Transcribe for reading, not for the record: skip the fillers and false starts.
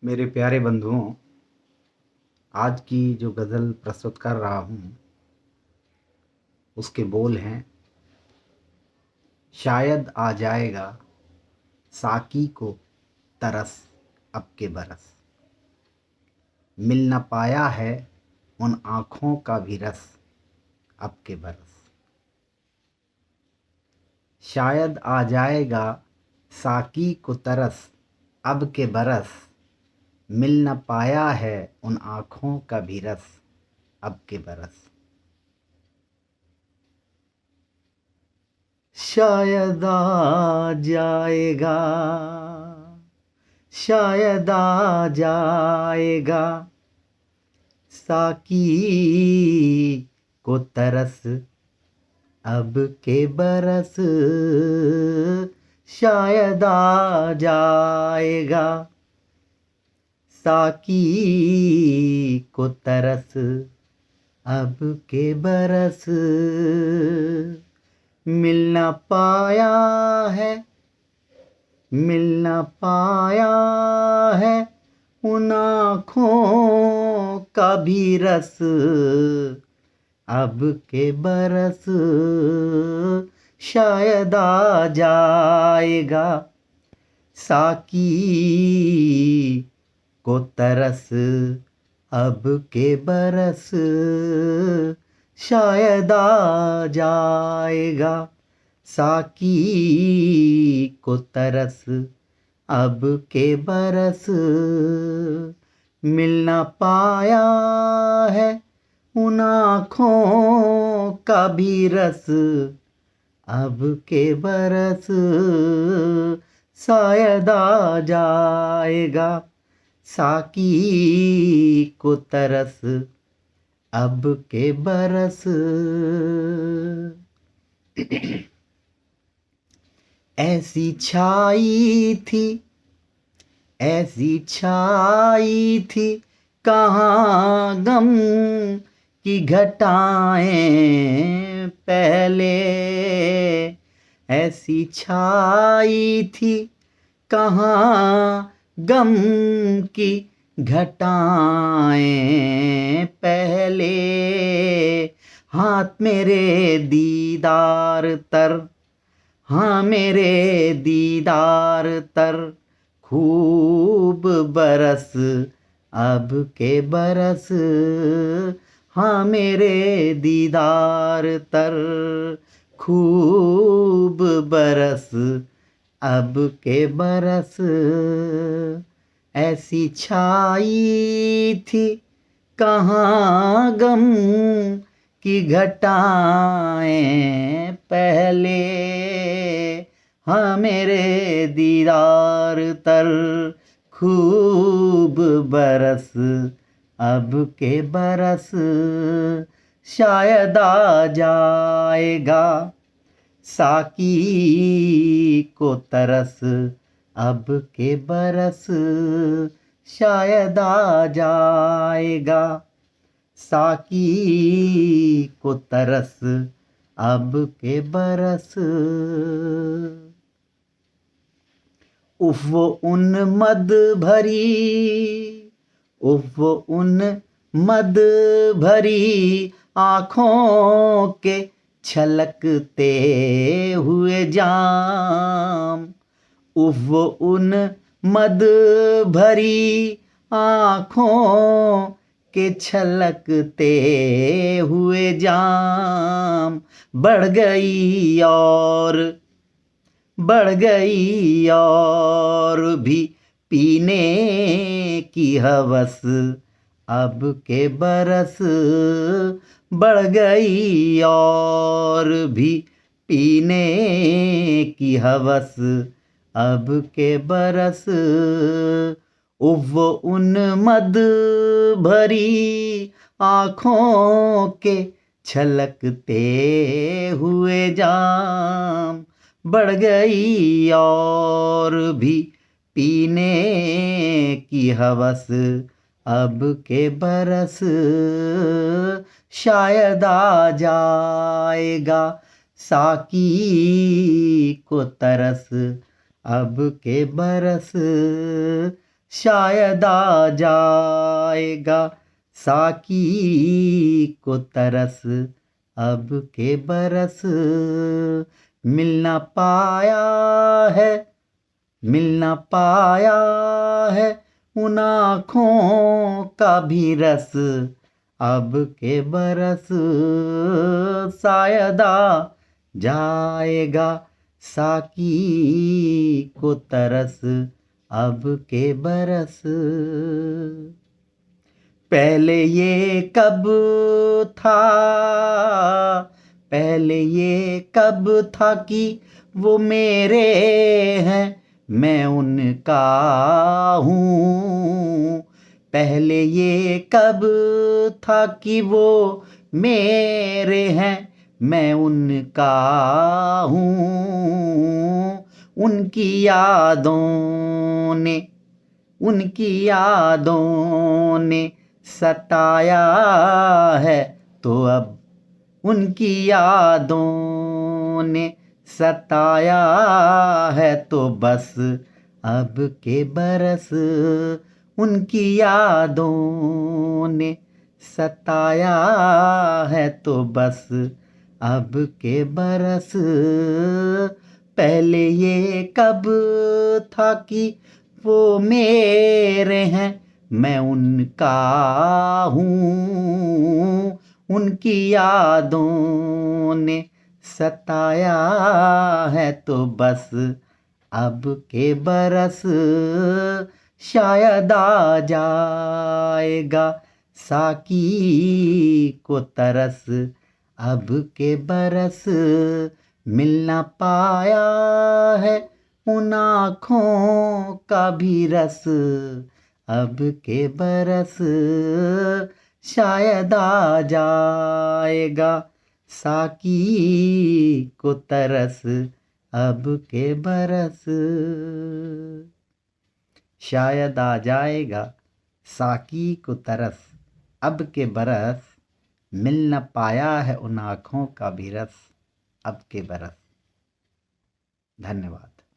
मेरे प्यारे बंधुओं, आज की जो गज़ल प्रस्तुत कर रहा हूँ उसके बोल हैं। शायद आ जाएगा साकी को तरस अब के बरस, मिल न पाया है उन आँखों का भी रस अब के बरस। शायद आ जाएगा साकी को तरस अब के बरस, मिल न पाया है उन आँखों का भी रस अब के बरस। शायद आ जाएगा, शायद आ जाएगा साकी को तरस अब के बरस, शायद आ जाएगा साकी को तरस अब के बरस। मिल न पाया है, मिल न पाया है उन आँखों का भी रस अब के बरस, शायद आ जाएगा साकी को तरस अब के बरस, शायद आ जाएगा साकी को तरस अब के बरस। मिल न पाया है उन आँखों का भी रस अब के बरस, शायद आ जाएगा साकी को तरस अब के बरस। ऐसी छाई थी, ऐसी छाई थी कहाँ गम की घटाएं पहले, ऐसी छाई थी कहाँ गम की घटाएं पहले, हाथ मेरे दीदार तर, हाँ मेरे दीदार तर खूब बरस अब के बरस, हाँ मेरे दीदार तर खूब बरस अब के बरस। ऐसी छाई थी कहाँ गम की घटाएं पहले, हाँ मेरे दीदार तर खूब बरस अब के बरस, शायद आ जाएगा साकी को तरस अब के बरस, शायद आ जाएगा साकी को तरस अब के बरस। उफ वो उन मद भरी, उफ वो उन मद भरी आँखों के छलकते हुए जाम, उफ वो उन मद भरी आँखों के छलकते हुए जाम, बढ़ गई और बढ़ गई और भी पीने की हवस अब के बरस, बढ़ गई और भी पीने की हवस अब के बरस। उफ वो उन मद भरी आँखों के छलकते हुए जाम, बढ़ गई और भी पीने की हवस अब के बरस, शायद आ जाएगा साकी को तरस अब के बरस, शायद आ जाएगा साकी को तरस अब के बरस। मिल ना पाया है, मिल ना पाया है उन आँखों का भी रस अब के बरस। शायद आ जाएगा साकी को तरस अब के बरस। पहले ये कब था, पहले ये कब था कि वो मेरे हैं मैं उनका हूँ। पहले ये कब था कि वो मेरे हैं मैं उनका हूँ। उनकी यादों ने, उनकी यादों ने सताया है तो अब, उनकी यादों ने सताया है तो बस अब के बरस। उनकी यादों ने सताया है तो बस अब के बरस। पहले ये कब था कि वो मेरे हैं मैं उनका हूँ। उनकी यादों ने सताया है तो बस अब के बरस। शायद आ जाएगा साकी को तरस अब के बरस। मिल ना पाया है उन आँखों का भी रस अब के बरस। शायद आ जाएगा साकी को तरस अब के बरस। शायद आ जाएगा साकी को तरस अब के बरस। मिल न पाया है उन आँखों का भी रस अब के बरस। धन्यवाद।